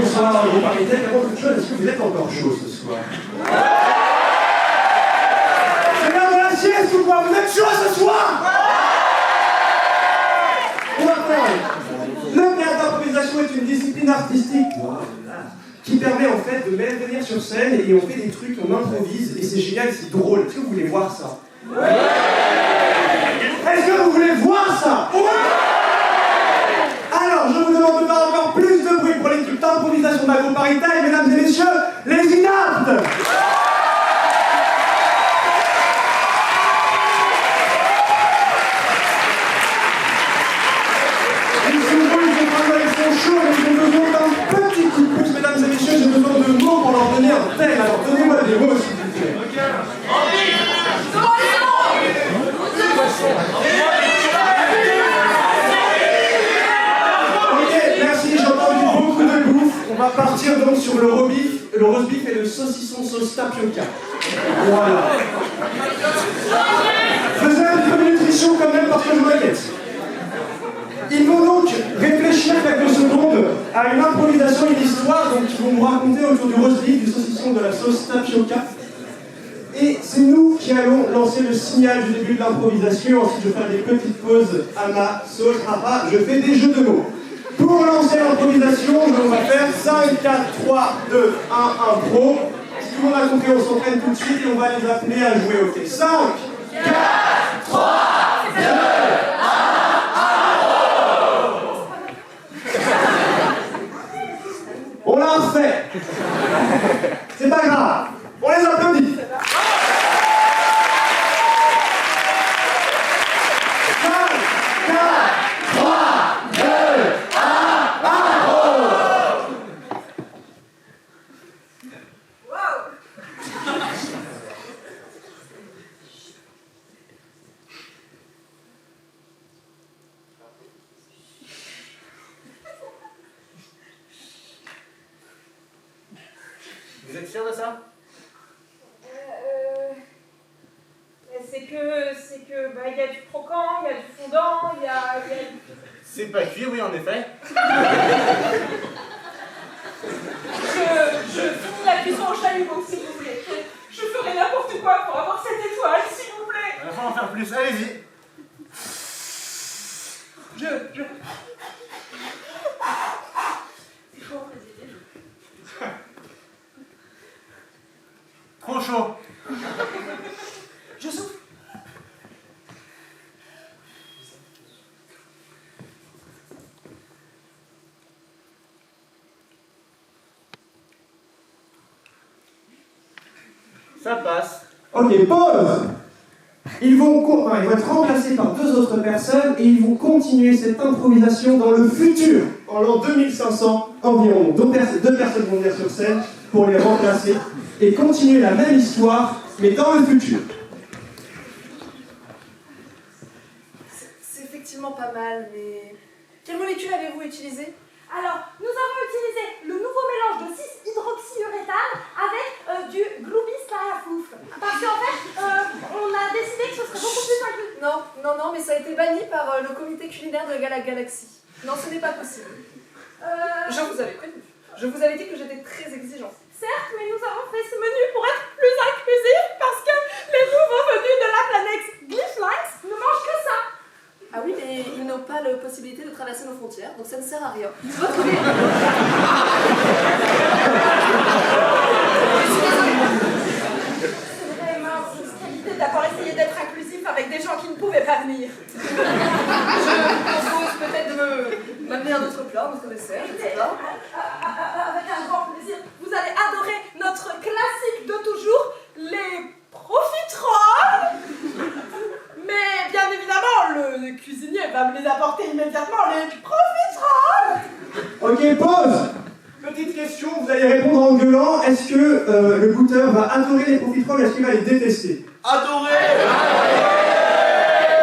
Bonsoir, vous parlez avant toute chose, est-ce que vous êtes encore chaud ce soir? C'est l'heure de la sieste ou quoi? Vous êtes chaud ce soir? On va faire. Le théâtre d'improvisation est une discipline artistique qui permet en fait de même venir sur scène et on fait des trucs, on improvise et c'est génial, c'est drôle. Est-ce que vous voulez voir ça? Est-ce que vous voulez voir ça? Alors, je vous demande de faire encore plus de bruit pour l'équipe d'improvisation Mago Paris Time, mesdames et messieurs, les inaptes! Ils sont chauds, mais ils ont besoin d'un petit coup de pouce, mesdames et messieurs, j'ai besoin de mots pour leur donner un thème. Alors, donnez-moi des mots, s'il vous plaît. On va partir donc sur le roast beef et le saucisson sauce tapioca. Voilà. Faisez un petit peu de nutrition quand même parce que je m'inquiète. Ils vont donc réfléchir quelques secondes à une improvisation, une histoire, donc ils vont nous raconter autour du roast beef, du saucisson, de la sauce tapioca. Et c'est nous qui allons lancer le signal du début de l'improvisation. Ensuite, je ferai des petites pauses à ma sauce. Je fais des jeux de mots. Pour lancer l'improvisation, on va faire 5, 4, 3, 2, 1, impro. Si tout le monde a compris, on s'entraîne tout de suite et on va les appeler à jouer. Ok, 5, 4, 3, 2, 1, impro. On l'a refait. C'est pas grave. On les applaudit. 5, 4, 3, 2, vous êtes sûr de ça? C'est que, bah, y a du croquant, il y a du fondant, il y a... C'est pas cuit, oui, en effet. Je finis la cuisson au chalumeau, s'il vous plaît. Je ferai n'importe quoi pour avoir cette étoile, s'il vous plaît. Il va en faire plus, allez-y. C'est chaud, vas-y. Trop chaud. Je souffle. Ça passe. Ok, pause. Ils vont être remplacés par 2 autres personnes et ils vont continuer cette improvisation dans le futur, en l'an 2500 environ. 2 personnes vont venir sur scène pour les remplacer et continuer la même histoire, mais dans le futur. C'est effectivement pas mal, mais... Quelle molécule avez-vous utilisée? Alors, nous avons utilisé le nouveau mélange de 6-hydroxyuréthane avec du gloubis-carafouf. Parce qu'en fait, on a décidé que ce serait beaucoup plus inclusif. Non, mais ça a été banni par le comité culinaire de la Galaxie. Non, ce n'est pas possible. Je vous avais prévenu. Je vous avais dit que j'étais très exigeante. Certes, mais nous avons fait ce menu pour être plus inclusif parce que les nouveaux venus de la planète Glyphlines ne mangent que ça. Ah oui, mais ils n'ont pas la possibilité de traverser nos frontières, donc ça ne sert à rien. C'est vrai, mince, qualité d'avoir essayé d'être inclusif avec des gens qui ne pouvaient pas venir. Je propose peut-être de m'amener un autre plat, un autre dessert, je ne sais pas. Avec un grand plaisir. Vous allez adorer notre classique de toujours, les profiteroles. Mais bien évidemment, le cuisinier va me les apporter immédiatement, les profiteroles. Ok, pause. Petite question, vous allez répondre en gueulant. Est-ce que le goûteur va adorer les profiteroles ou est-ce qu'il va les détester? Adoré.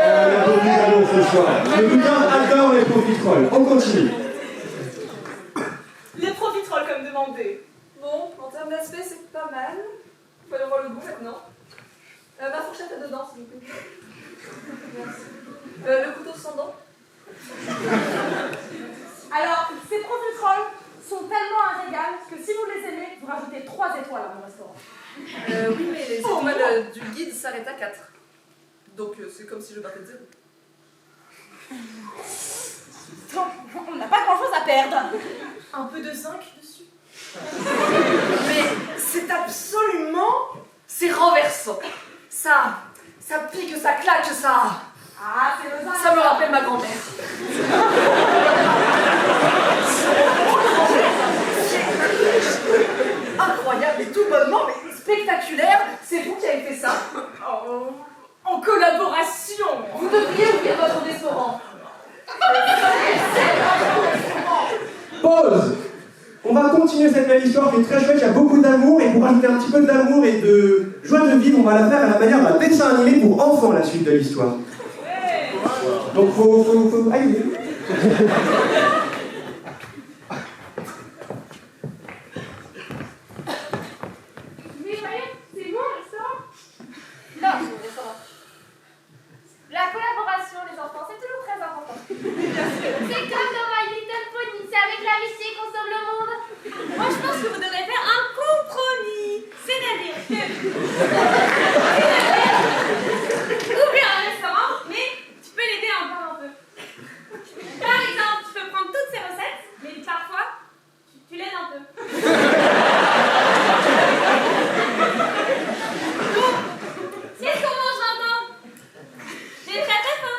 On a beaucoup d'amour ce soir. Le goûteur adore les profiteroles. On continue. Les profiteroles comme demandé. Bon, en termes d'aspect, c'est pas mal. Voyons voir le goût maintenant. Ma fourchette est dedans, s'il vous plaît. Merci. Le couteau sans dents. Alors, ces profiteroles sont tellement un régal 3 étoiles à mon restaurant. Oui, mais les étoiles du guide s'arrêtent à 4. Donc c'est comme si je partais de 0. On n'a pas grand-chose à perdre. Un peu de zinc dessus. Mais c'est absolument... C'est renversant. Ça pique, ça claque, ça... Ah, c'est le zinc. Ça me rappelle ma grand-mère. Incroyable et tout bonnement, mais spectaculaire. C'est vous qui avez fait ça. Oh, en collaboration. Vous devriez ouvrir votre restaurant. Pause. On va continuer cette belle histoire qui est très chouette, il y a beaucoup d'amour, et pour rajouter un petit peu d'amour et de joie de vivre, on va la faire à la manière d'un dessin animé pour enfants, la suite de l'histoire. Donc faut... Allez. Mais voyez, c'est bon le restaurant. Là, c'est mon restaurant. La collaboration, les enfants, c'est toujours très important. C'est comme dans My Little Pony, c'est avec l'amitié qu'on sauve le monde. Moi, je pense que vous devrez faire un compromis. C'est-à-dire que... ouvrir un restaurant, mais tu peux l'aider encore un peu. Par exemple, tu peux prendre toutes ces recettes, mais parfois, tu l'aides un peu. Donc, qu'est-ce qu'on mange maintenant? J'ai très très faim.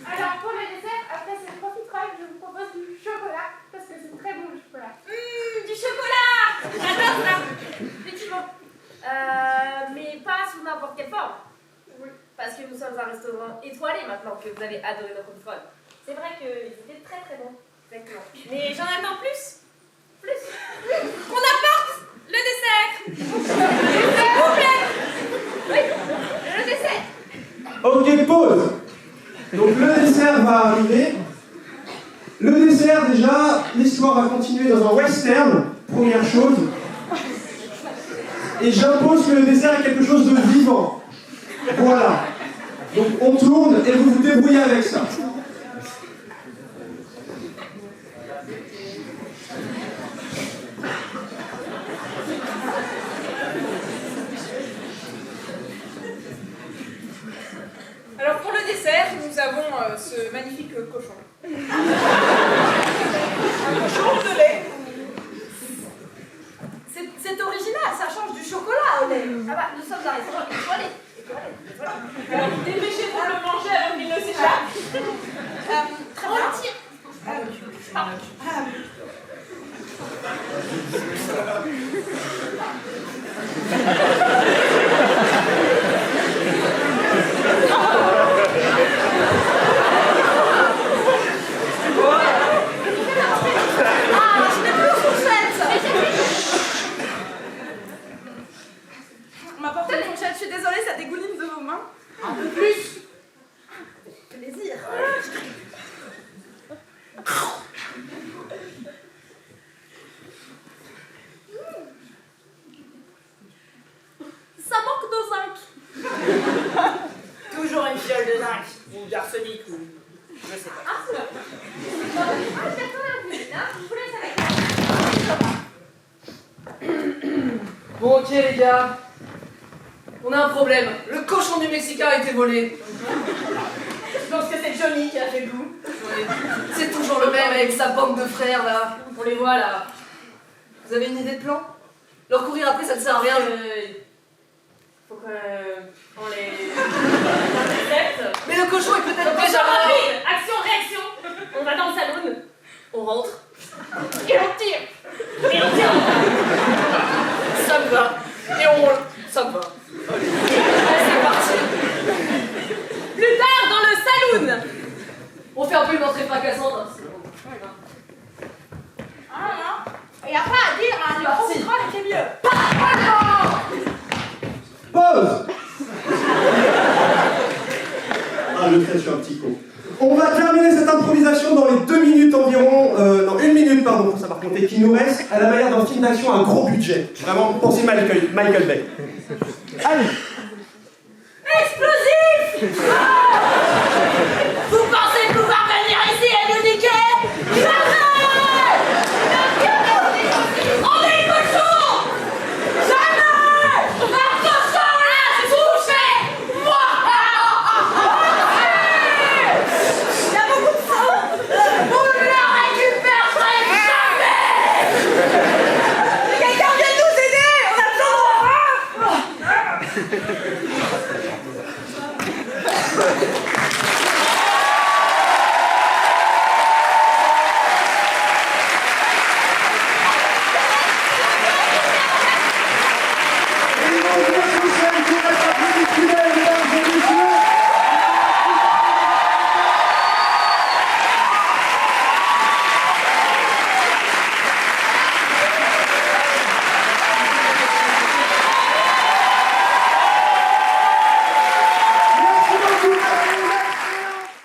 Alors pour le dessert, après c'est le profit roll, je vous propose du chocolat, parce que c'est très bon le chocolat. Du chocolat! J'adore ça! Effectivement. Mais pas sous n'importe quelle forme. Oui. Parce que nous sommes un restaurant étoilé maintenant que vous avez adoré nos profit roll. C'est vrai qu'ils étaient très très bons. Exactement. Mais j'en attends plus. Plus. Qu'on apporte le dessert. S'il vous plaît. Oui, le dessert. Ok, pause. Donc le dessert va arriver. Le dessert, déjà, l'histoire va continuer dans un western, première chose. Et j'impose que le dessert est quelque chose de vivant. Voilà. Donc on tourne et vous vous débrouillez avec ça. Alors pour le dessert, nous avons ce magnifique cochon. Un cochon de lait. C'est original, ça change du chocolat au lait. Ah bah, nous sommes un restaurant étoilé. Alors dépêchez-vous de le manger avant qu'il ne s'échappe. Très bien. Je n'ai plus de fourchette. On m'a porté une fourchette, je suis désolée, ça dégouline de vos mains. Un peu plus. Plaisir. Ça manque de zinc. Toujours une fiole de zinc, ou d'arsenic, ou je sais pas. Ah, c'est bon. Je vais tourner un peu, hein. Je vous laisse avec Bon, ok les gars. On a un problème. Le cochon du Mexicain a été volé. Je pense que c'est Johnny qui a fait le coup. Ouais. C'est toujours le même avec sa bande de frères là. On les voit là. Vous avez une idée de plan? Leur courir après ça ne sert à rien. Faut qu'on les accepte. Mais le cochon est peut-être déjà là. rapide. Action, réaction. On va dans le salon. On rentre. Et on tire. Et on tire. Ça me va. Et on roule. Ça me va. C'est parti. Plus tard, dans le saloon. On fait un peu une entrée fracassante. Hein. Ah non. Il n'y a pas à dire, hein, le Parti. profiterole était mieux. Pause. Ah, le trait, je suis un petit con. On va terminer cette improvisation dans les 2 minutes environ, non, 1 minute, pardon, pour savoir compter, qui nous reste, à la manière d'un film d'action à gros budget. Vraiment, pensez Michael Bay. Allez. Explosif.